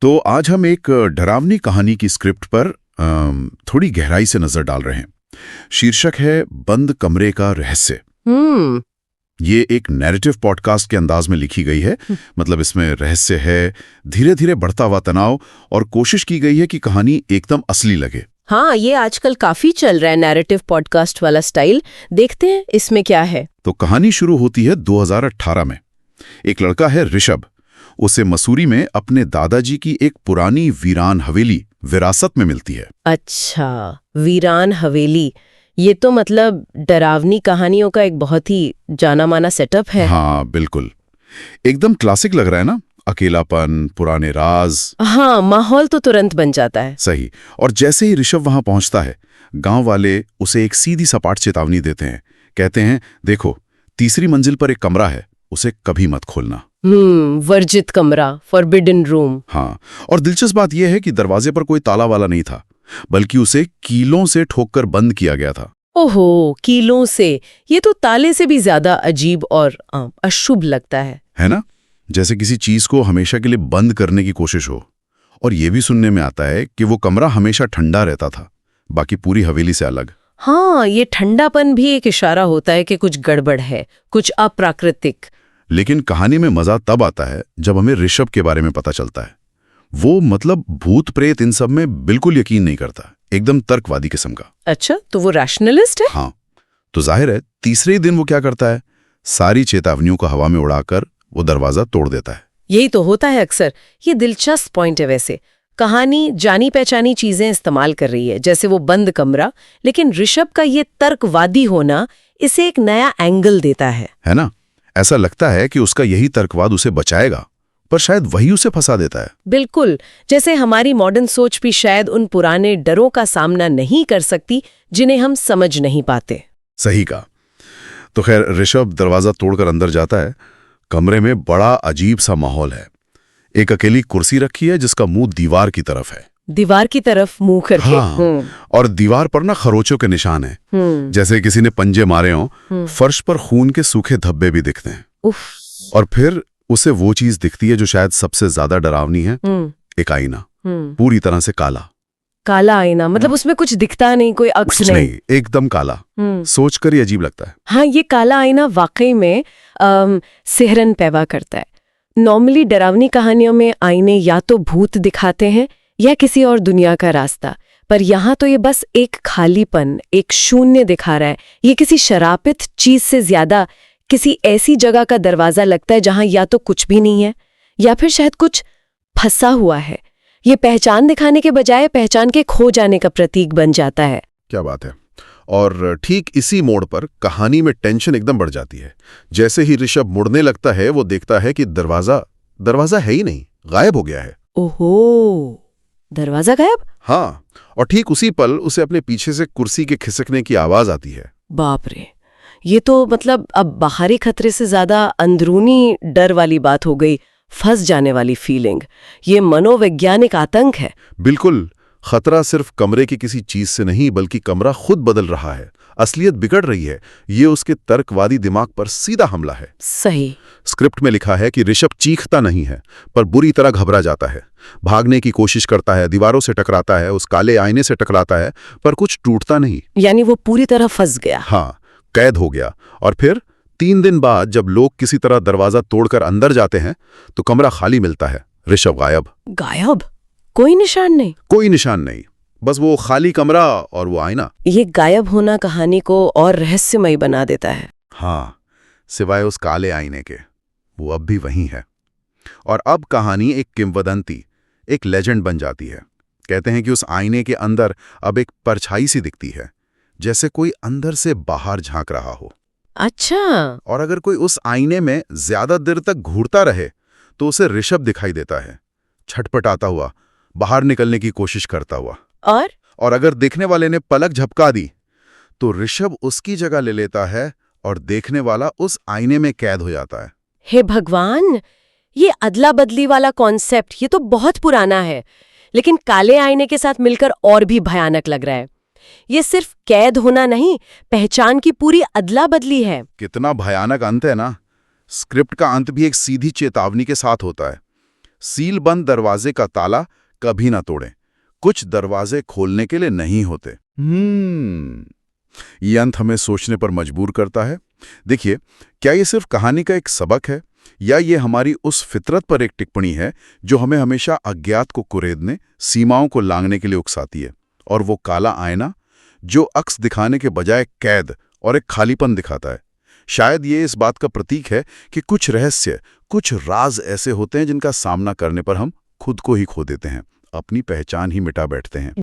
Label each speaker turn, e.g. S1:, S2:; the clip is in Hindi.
S1: तो आज हम एक डरावनी कहानी की स्क्रिप्ट पर थोड़ी गहराई से नजर डाल रहे हैं। शीर्षक है बंद कमरे का रहस्य। ये एक नैरेटिव पॉडकास्ट के अंदाज में लिखी गई है। मतलब इसमें रहस्य है, धीरे धीरे बढ़ता हुआ तनाव, और कोशिश की गई है कि कहानी एकदम असली लगे।
S2: हाँ, ये आजकल काफी चल रहा है नैरेटिव पॉडकास्ट वाला स्टाइल। देखते हैं इसमें क्या है।
S1: तो कहानी शुरू होती है 2018 में। एक लड़का है ऋषभ। उसे मसूरी में अपने दादाजी की एक पुरानी वीरान हवेली विरासत में मिलती है।
S2: अच्छा, वीरान हवेली। ये तो मतलब डरावनी कहानियों का एक बहुत ही जाना माना सेटअप है।
S1: हाँ बिल्कुल, एकदम क्लासिक लग रहा है ना। अकेलापन, पुराने राज।
S2: हाँ, माहौल तो तुरंत बन जाता है।
S1: सही। और जैसे ही ऋषभ वहां पहुंचता है, गांव वाले उसे एक सीधी सपाट चेतावनी देते हैं। कहते हैं, देखो, तीसरी मंजिल पर एक कमरा है, उसे कभी मत खोलना।
S2: वर्जित कमरा, फॉरबिडन रूम।
S1: हाँ, और दिलचस्प बात यह है कि दरवाजे पर कोई ताला वाला नहीं था, बल्कि उसे कीलों से ठोककर बंद किया गया था।
S2: ओहो, कीलों से। ये तो ताले से भी ज्यादा अजीब और अशुभ लगता है
S1: ना? जैसे किसी चीज को हमेशा के लिए बंद करने की कोशिश हो। और यह भी सुनने में आता है कि वो कमरा हमेशा ठंडा रहता था, बाकी पूरी हवेली से अलग।
S2: हाँ, ये ठंडापन भी एक इशारा होता है कि कुछ गड़बड़ है, कुछ अप्राकृतिक।
S1: लेकिन कहानी में मजा तब आता है जब हमें ऋषभ के बारे में पता चलता है। वो मतलब भूत प्रेत इन सब में बिल्कुल यकीन नहीं करता, एकदम तर्कवादी किस्म का।
S2: अच्छा, तो वो रैशनलिस्ट है?
S1: हाँ, तो जाहिर है तीसरे ही दिन वो क्या करता है, सारी चेतावनियों को हवा में उड़ाकर वो दरवाजा तोड़ देता है।
S2: यही तो होता है अक्सर। ये दिलचस्प पॉइंट है वैसे। कहानी जानी पहचानी चीजें इस्तेमाल कर रही है, जैसे वो बंद कमरा, लेकिन ऋषभ का ये तर्कवादी होना इसे एक नया एंगल देता है
S1: ना? ऐसा लगता है कि उसका यही तर्कवाद उसे बचाएगा, पर शायद वही उसे फंसा देता है।
S2: बिल्कुल, जैसे हमारी मॉडर्न सोच भी शायद उन पुराने डरों का सामना नहीं कर सकती जिन्हें हम समझ नहीं पाते।
S1: सही कहा। तो खैर, ऋषभ दरवाजा तोड़कर अंदर जाता है। कमरे में बड़ा अजीब सा माहौल है। एक अकेली कुर्सी रखी है जिसका मुंह दीवार की तरफ है।
S2: दीवार की तरफ मुंह करके?
S1: हाँ, और दीवार पर ना खरोचों के निशान है, जैसे किसी ने पंजे मारे हों। फर्श पर खून के सूखे धब्बे भी दिखते हैं।
S2: उफ।
S1: और फिर उसे वो चीज दिखती है जो शायद सबसे ज्यादा डरावनी है, एक आईना, पूरी तरह से काला।
S2: काला आईना? मतलब उसमें कुछ दिखता नहीं, कोई अक्स नहीं?
S1: एकदम काला। सोचकर ही अजीब लगता है।
S2: हाँ, ये काला आईना वाकई में सिहरन पैदा करता है। नॉर्मली डरावनी कहानियों में आईने या तो भूत दिखाते हैं या किसी और दुनिया का रास्ता, पर यहाँ तो ये बस एक खालीपन, एक शून्य दिखा रहा है। ये किसी शरापित चीज से ज्यादा किसी ऐसी जगह का दरवाजा लगता है जहां या तो कुछ भी नहीं है या फिर शायद कुछ फंसा हुआ है। ये पहचान दिखाने के बजाय पहचान के खो जाने का प्रतीक बन जाता है।
S1: क्या बात है। और ठीक इसी मोड़ पर कहानी में टेंशन एकदम बढ़ जाती है। जैसे ही ऋषभ मुड़ने लगता है, वो देखता है कि दरवाजा है ही नहीं, गायब हो गया है।
S2: ओहो, दरवाजा गायब?
S1: हाँ, और ठीक उसी पल उसे अपने पीछे से कुर्सी के खिसकने की आवाज आती है।
S2: बाप रे, ये तो मतलब अब बाहरी खतरे से ज्यादा अंदरूनी डर वाली बात हो गई, फंस जाने वाली फीलिंग। ये मनोवैज्ञानिक आतंक है।
S1: बिल्कुल। खतरा सिर्फ कमरे की किसी चीज से नहीं, बल्कि कमरा खुद बदल रहा है, असलियत बिगड़ रही है। ये उसके तर्कवादी दिमाग पर सीधा हमला है।
S2: सही।
S1: स्क्रिप्ट में लिखा है कि ऋषभ चीखता नहीं है, पर बुरी तरह घबरा जाता है। भागने की कोशिश करता है, दीवारों से टकराता है, उस काले आईने से टकराता है, पर कुछ टूटता नहीं।
S2: यानी वो पूरी तरह फंस गया।
S1: हाँ, कैद हो गया। और फिर 3 दिन बाद जब लोग किसी तरह दरवाजा तोड़कर अंदर जाते हैं, तो कमरा खाली मिलता है। ऋषभ गायब।
S2: गायब? कोई निशान नहीं?
S1: कोई निशान नहीं, बस वो खाली कमरा और वो आईना।
S2: ये गायब होना कहानी को और रहस्यमयी बना देता है।
S1: हाँ, सिवाय उस काले आईने के, वो अब भी वहीं है। और अब कहानी एक किंवदंती, एक लेजेंड बन जाती है। कहते हैं कि उस आईने के अंदर अब एक परछाई सी दिखती है, जैसे कोई अंदर से बाहर झांक रहा हो।
S2: अच्छा।
S1: और अगर कोई उस आईने में ज्यादा देर तक घूरता रहे, तो उसे ऋषभ दिखाई देता है, छटपटाता हुआ, बाहर निकलने की कोशिश करता हुआ। और अगर देखने वाले ने पलक झपका दी, तो ऋषभ उसकी जगह ले लेता है और देखने वाला उस आईने में कैद हो जाता है।
S2: हे भगवान, ये अदला बदली वाला कॉन्सेप्ट, ये तो बहुत पुराना है, लेकिन काले आईने के साथ मिलकर और भी भयानक लग रहा है। ये सिर्फ कैद होना नहीं, पहचान की पूरी अदला बदली है।
S1: कितना भयानक अंत है ना। स्क्रिप्ट का अंत भी एक सीधी चेतावनी के साथ होता है। सील बंद दरवाजे का ताला कभी ना तोड़ें। कुछ दरवाजे खोलने के लिए नहीं होते। ये अंत हमें सोचने पर मजबूर करता है। देखिए, क्या ये सिर्फ कहानी का एक सबक है, या ये हमारी उस फितरत पर एक टिप्पणी है जो हमें हमेशा अज्ञात को कुरेदने, सीमाओं को लांघने के लिए उकसाती है? और वो काला आईना जो अक्स दिखाने के बजाय कैद और एक खालीपन दिखाता है, शायद ये इस बात का प्रतीक है कि कुछ रहस्य, कुछ राज ऐसे होते हैं जिनका सामना करने पर हम खुद को ही खो देते हैं, अपनी पहचान ही मिटा बैठते हैं।